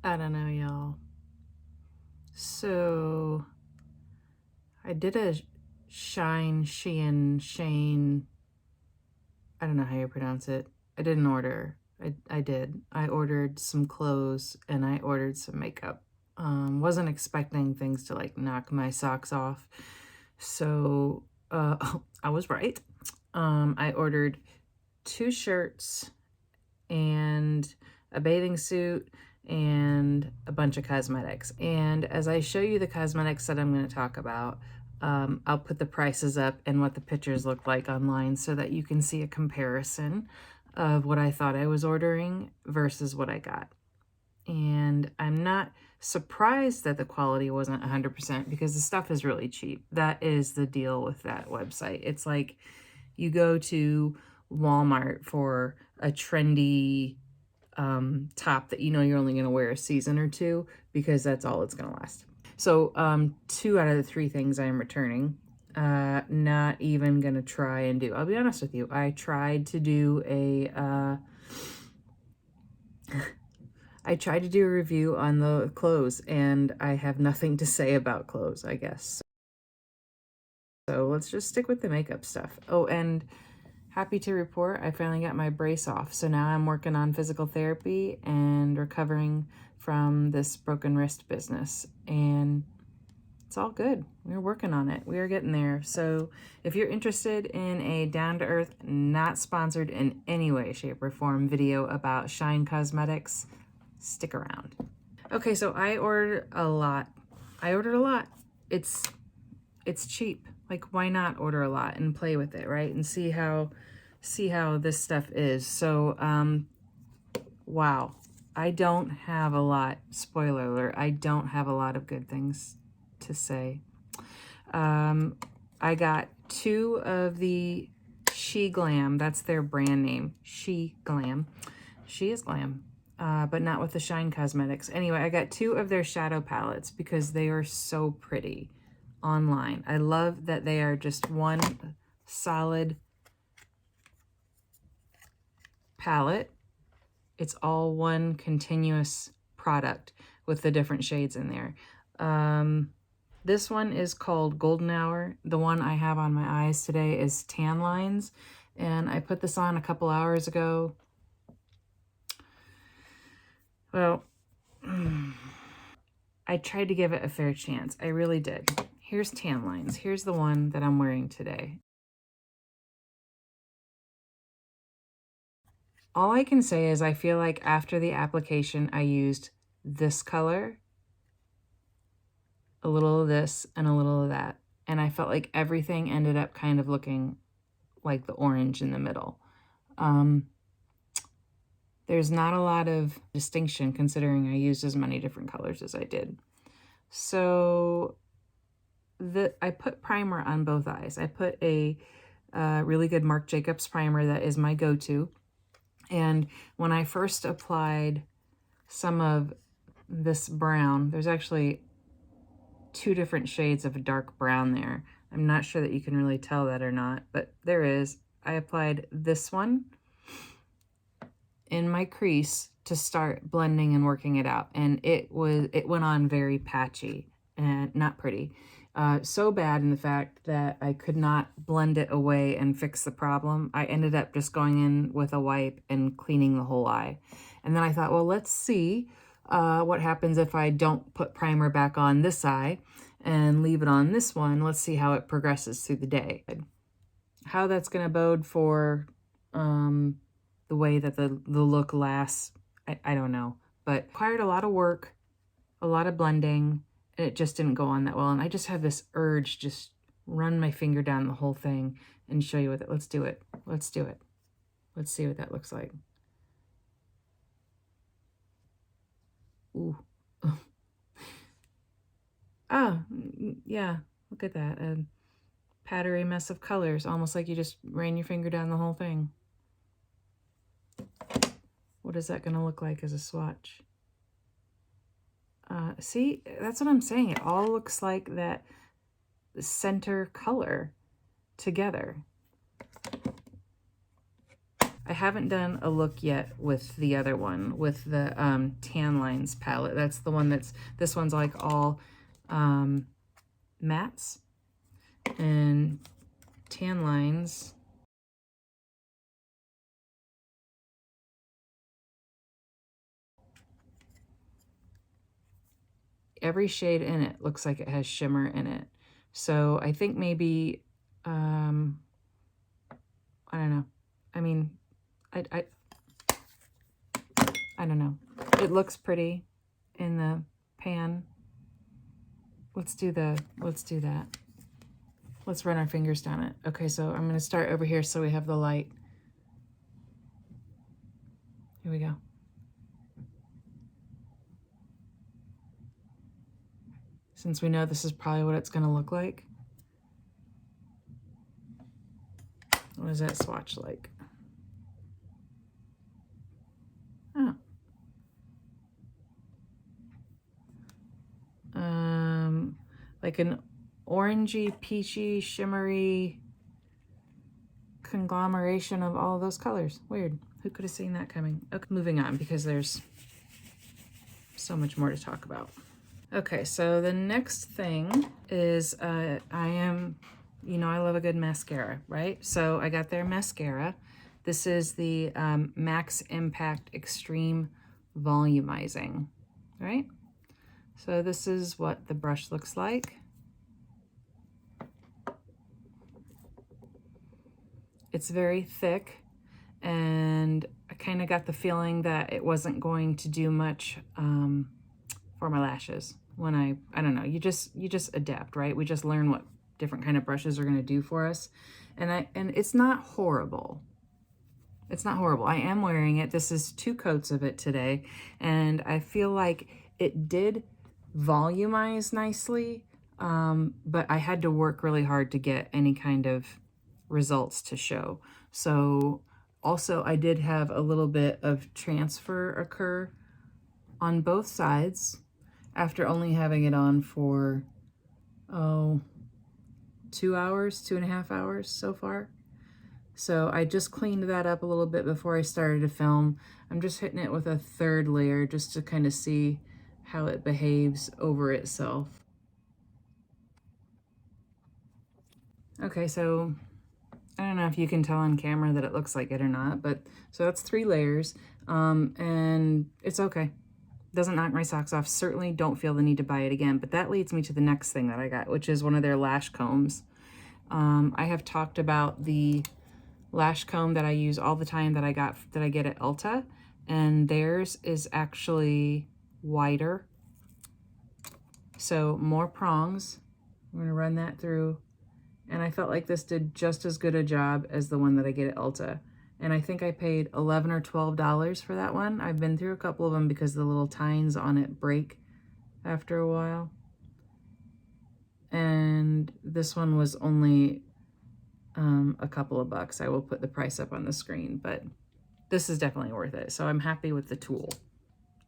I don't know, y'all. So I did a Shein, I don't know how you pronounce it. I did an order. I did. I ordered some clothes and I ordered some makeup. Wasn't expecting things to like knock my socks off. So I was right. I ordered 2 shirts and a bathing suit and a bunch of cosmetics. And as I show you the cosmetics that I'm going to talk about, I'll put the prices up and what the pictures look like online so that you can see a comparison of what I thought I was ordering versus what I got. And I'm not surprised that the quality wasn't 100% because the stuff is really cheap. That is the deal with that website. It's like you go to Walmart for a trendy top that you know you're only going to wear a season or two because that's all it's going to last. So 2 out of the 3 things I am returning. Not even going to try and do. I'll be honest with you. I tried to do a review on the clothes and I have nothing to say about clothes, I guess. So let's just stick with the makeup stuff. Oh, and happy to report I finally got my brace off. So now I'm working on physical therapy and recovering from this broken wrist business. And it's all good. We're working on it. We are getting there. So if you're interested in a down-to-earth, not sponsored in any way, shape, or form video about Shein Cosmetics, stick around. Okay, so I ordered a lot. It's cheap. Like, why not order a lot and play with it, right? And see how this stuff is. So, wow. I don't have a lot, spoiler alert, I don't have a lot of good things to say. I got 2 of the She Glam, that's their brand name, She Glam. She is glam, but not with the Shein Cosmetics. Anyway, I got 2 of their shadow palettes because they are so pretty online. I love that they are just one solid palette. It's all one continuous product with the different shades in there. This one is called Golden Hour. The one I have on my eyes today is Tan Lines, and I put this on a couple hours ago. Well, I tried to give it a fair chance. I really did. Here's Tan Lines. Here's the one that I'm wearing today. All I can say is I feel like after the application, I used this color, a little of this, and a little of that. And I felt like everything ended up kind of looking like the orange in the middle. There's not a lot of distinction considering I used as many different colors as I did. So I put primer on both eyes. I put a really good Marc Jacobs primer that is my go-to. And when I first applied some of this brown, there's actually 2 different shades of a dark brown there. I'm not sure that you can really tell that or not, but there is. I applied this one in my crease to start blending and working it out. And it went on very patchy and not pretty. So bad in the fact that I could not blend it away and fix the problem. I ended up just going in with a wipe and cleaning the whole eye. And then I thought, well, let's see what happens if I don't put primer back on this eye and leave it on this one. Let's see how it progresses through the day. How that's going to bode for the way that the look lasts, I don't know. But required a lot of work, a lot of blending, and it just didn't go on that well. And I just have this urge, just run my finger down the whole thing and show you with it. Let's do it. Let's do it. Let's see what that looks like. Ooh. Oh, yeah, look at that. A powdery mess of colors, almost like you just ran your finger down the whole thing. What is that going to look like as a swatch? See, that's what I'm saying. It all looks like that center color together. I haven't done a look yet with the other one, with the Tan Lines palette. That's the one this one's like all mattes. And Tan Lines, every shade in it looks like it has shimmer in it. So I think maybe, I don't know. I mean, I don't know. It looks pretty in the pan. Let's do that. Let's run our fingers down it. Okay, so I'm gonna start over here so we have the light. Here we go. Since we know this is probably what it's gonna look like. What is that swatch like? Oh. Like an orangey, peachy, shimmery conglomeration of all of those colors. Weird. Who could have seen that coming? Okay, moving on because there's so much more to talk about. Okay, so the next thing is I am, you know, I love a good mascara, right? So I got their mascara. This is the Max Impact Extreme Volumizing, right? So this is what the brush looks like. It's very thick, and I kind of got the feeling that it wasn't going to do much for my lashes. When I don't know, you just adapt, right? We just learn what different kind of brushes are going to do for us. And it's not horrible. It's not horrible. I am wearing it. This is 2 coats of it today, and I feel like it did volumize nicely, but I had to work really hard to get any kind of results to show. So also I did have a little bit of transfer occur on both sides after only having it on for 2 hours, 2.5 hours so far. So I just cleaned that up a little bit before I started to film. I'm just hitting it with a 3rd layer just to kind of see how it behaves over itself. Okay, so I don't know if you can tell on camera that it looks like it or not, but so that's 3 layers, and it's okay. Doesn't knock my socks off. Certainly don't feel the need to buy it again, but that leads me to the next thing that I got, which is one of their lash combs. I have talked about the lash comb that I use all the time that I get at Ulta, and theirs is actually wider, so more prongs. I'm gonna run that through, and I felt like this did just as good a job as the one that I get at Ulta, and I think I paid $11 or $12 for that one. I've been through a couple of them because the little tines on it break after a while, and this one was only a couple of bucks. I will put the price up on the screen, but this is definitely worth it. So I'm happy with the tool.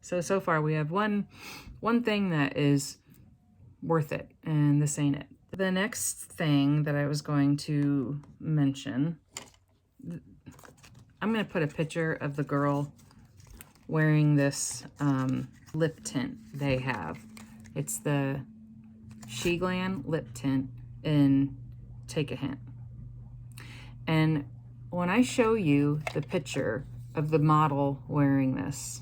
So far we have one thing that is worth it, and this ain't it. The next thing that I was going to mention, I'm going to put a picture of the girl wearing this lip tint they have. It's the Shein lip tint in Take a Hint. And when I show you the picture of the model wearing this,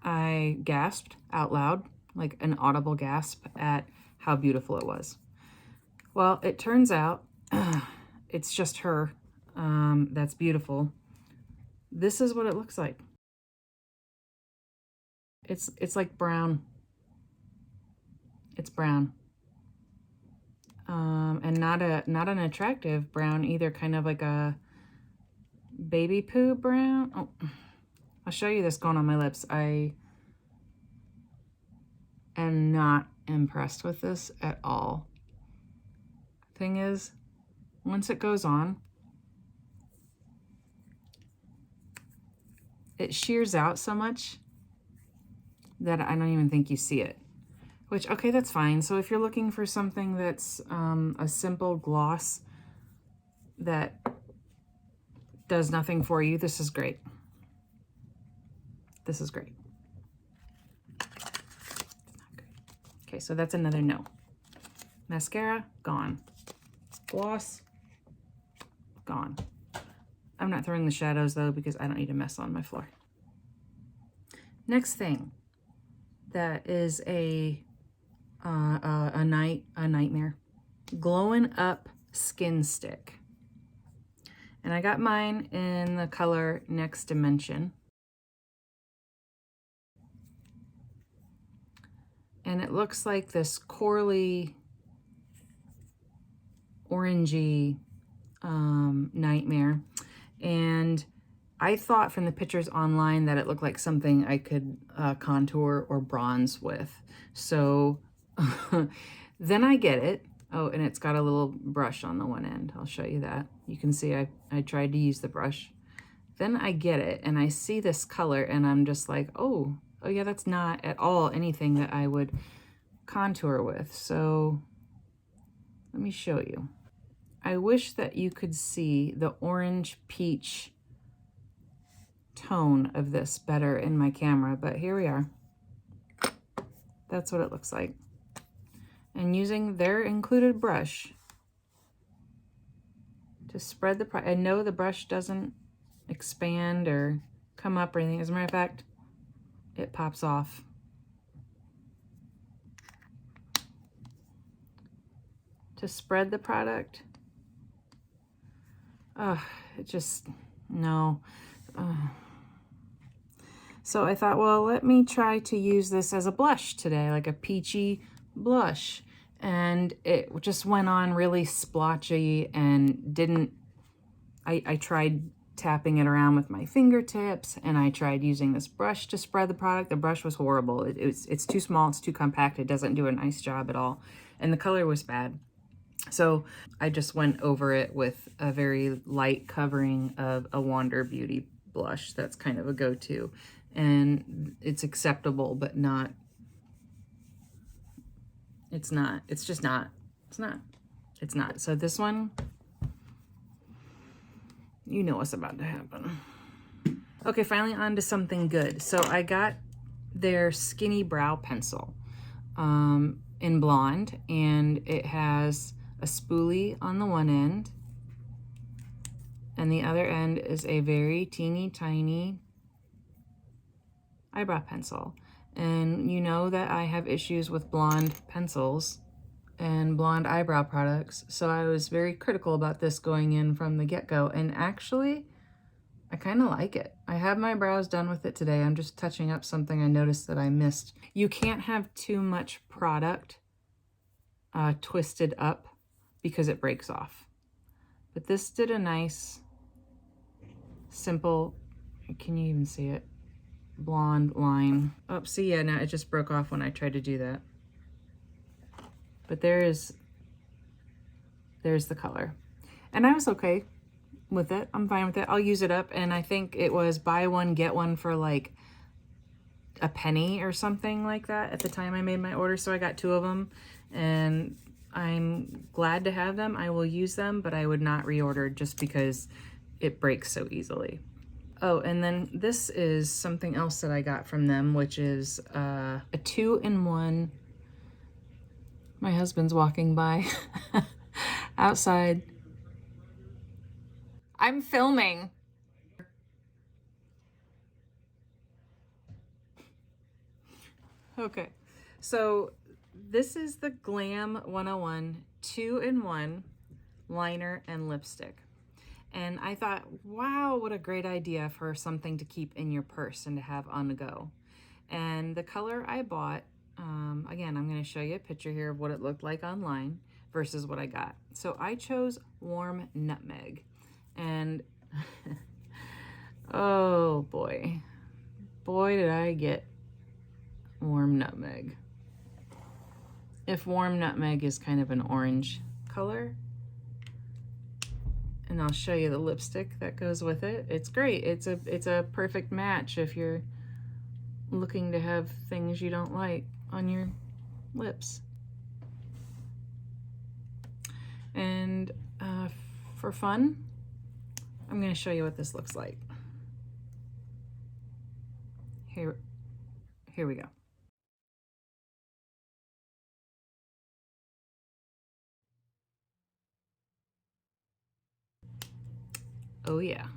I gasped out loud, like an audible gasp at how beautiful it was. Well, it turns out it's just her that's beautiful. This is what it looks like. It's like brown. It's brown. And not an attractive brown either, kind of like a baby poo brown. Oh, I'll show you this going on my lips. I am not impressed with this at all. Thing is, once it goes on, it shears out so much that I don't even think you see it. Which, okay, that's fine. So if you're looking for something that's a simple gloss that does nothing for you, this is great. This is great. Okay, so that's another no. Mascara, gone. Gloss, gone. I'm not throwing the shadows though because I don't need a mess on my floor. Next thing that is a nightmare. Glowing Up Skin Stick. And I got mine in the color Next Dimension. And it looks like this corally, orangey nightmare. And I thought from the pictures online that it looked like something I could contour or bronze with. So then I get it. Oh, and it's got a little brush on the one end. I'll show you that. You can see I tried to use the brush. Then I get it and I see this color and I'm just like, oh yeah, that's not at all anything that I would contour with. So let me show you. I wish that you could see the orange peach tone of this better in my camera, but here we are. That's what it looks like. And using their included brush to spread the product. And no, the brush doesn't expand or come up or anything. As a matter of fact, it pops off. To spread the product. It just, no. So I thought, well, let me try to use this as a blush today, like a peachy blush. And it just went on really splotchy and didn't, I tried tapping it around with my fingertips and I tried using this brush to spread the product. The brush was horrible. It's too small, it's too compact, it doesn't do a nice job at all. And the color was bad. So I just went over it with a very light covering of a Wander Beauty blush. That's kind of a go-to. And it's acceptable, but not, it's not. So this one, you know what's about to happen. Okay, finally on to something good. So I got their Skinny Brow Pencil in blonde, and it has a spoolie on the one end, and the other end is a very teeny tiny eyebrow pencil. And you know that I have issues with blonde pencils and blonde eyebrow products, so I was very critical about this going in from the get-go, and actually I kind of like it. I have my brows done with it today. I'm just touching up something I noticed that I missed. You can't have too much product twisted up because it breaks off. But this did a nice, simple, can you even see it? Blonde line. Oh, see, yeah, now it just broke off when I tried to do that. But there's the color. And I was okay with it. I'm fine with it. I'll use it up. And I think it was buy one, get one for like a penny or something like that at the time I made my order. So I got 2 of them and I'm glad to have them. I will use them, but I would not reorder just because it breaks so easily. Oh, and then this is something else that I got from them, which is a 2-in-1. My husband's walking by outside. I'm filming. Okay, so this is the Glam 101 2-in-1 liner and lipstick. And I thought, wow, what a great idea for something to keep in your purse and to have on the go. And the color I bought, again, I'm going to show you a picture here of what it looked like online versus what I got. So I chose Warm Nutmeg. And oh boy, did I get Warm Nutmeg. If Warm Nutmeg is kind of an orange color, and I'll show you the lipstick that goes with it. It's great. It's a perfect match if you're looking to have things you don't like on your lips. And for fun, I'm going to show you what this looks like. Here we go. Oh yeah.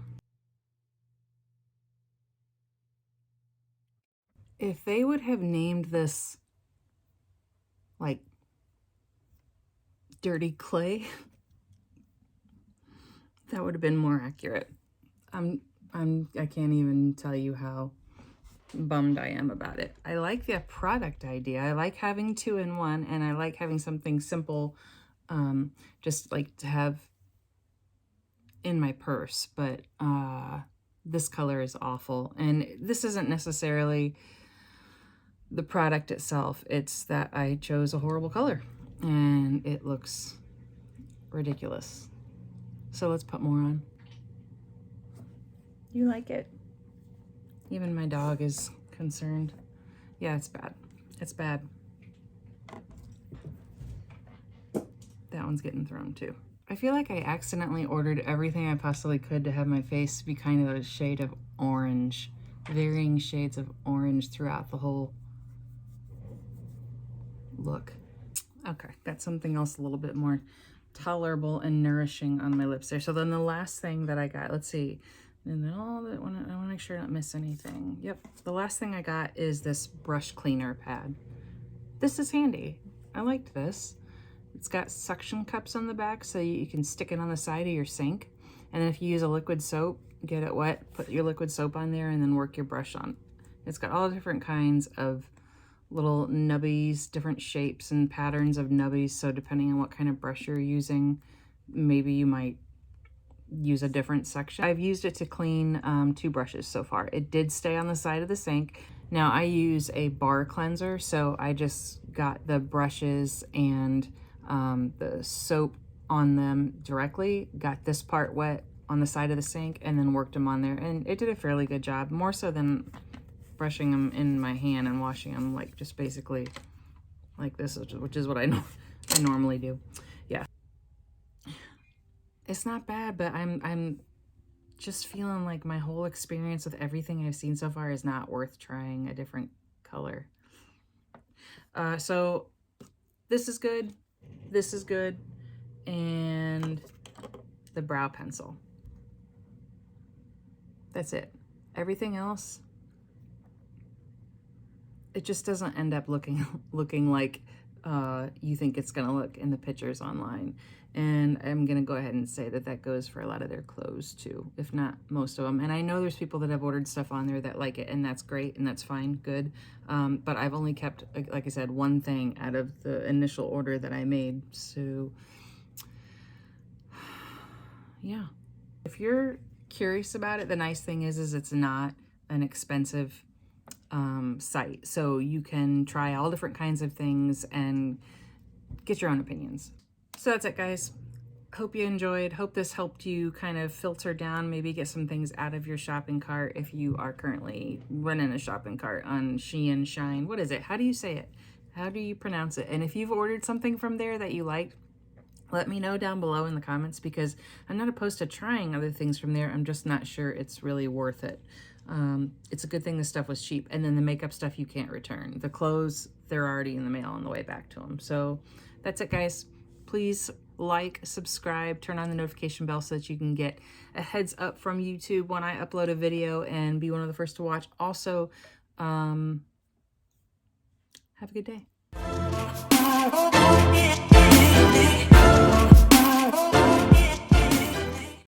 If they would have named this like dirty clay, that would have been more accurate. I can't even tell you how bummed I am about it. I like the product idea. I like having 2-in-1, and I like having something simple, just like to have in my purse, but this color is awful. And this isn't necessarily the product itself, it's that I chose a horrible color and it looks ridiculous. So let's put more on. You like it? Even my dog is concerned. Yeah, it's bad. It's bad. That one's getting thrown too. I feel like I accidentally ordered everything I possibly could to have my face be kind of a shade of orange. Varying shades of orange throughout the whole look. Okay, got something else a little bit more tolerable and nourishing on my lips there. So then the last thing that I got, let's see, and then all that, I want to make sure I don't miss anything. Yep, the last thing I got is this brush cleaner pad. This is handy. I liked this. It's got suction cups on the back so you can stick it on the side of your sink. And then if you use a liquid soap, get it wet, put your liquid soap on there, and then work your brush on. It's got all different kinds of little nubbies, different shapes and patterns of nubbies. So depending on what kind of brush you're using, maybe you might use a different section. I've used it to clean 2 brushes so far. It did stay on the side of the sink. Now I use a bar cleanser, so I just got the brushes and the soap on them directly, got this part wet on the side of the sink, and then worked them on there. And it did a fairly good job, more so than brushing them in my hand and washing them like just basically like this, which is what I normally do. Yeah, it's not bad, but I'm just feeling like my whole experience with everything I've seen so far is not worth trying a different color. So this is good, and the brow pencil. That's it. Everything else, it just doesn't end up looking like you think it's gonna look in the pictures online. And I'm gonna go ahead and say that that goes for a lot of their clothes too, if not most of them. And I know there's people that have ordered stuff on there that like it, and that's great, and that's fine, good. But I've only kept, like I said, one thing out of the initial order that I made. So yeah, if you're curious about it, the nice thing is it's not an expensive site, so you can try all different kinds of things and get your own opinions. So that's it, guys. Hope you enjoyed. Hope this helped you kind of filter down, maybe get some things out of your shopping cart if you are currently running a shopping cart on Shein. What is it? How do you say it? How do you pronounce it? And if you've ordered something from there that you liked, let me know down below in the comments, because I'm not opposed to trying other things from there. I'm just not sure it's really worth it. It's a good thing this stuff was cheap. And then the makeup stuff you can't return. The clothes, they're already in the mail on the way back to them. So that's it, guys. Please like, subscribe, turn on the notification bell so that you can get a heads up from YouTube when I upload a video and be one of the first to watch. Also, have a good day.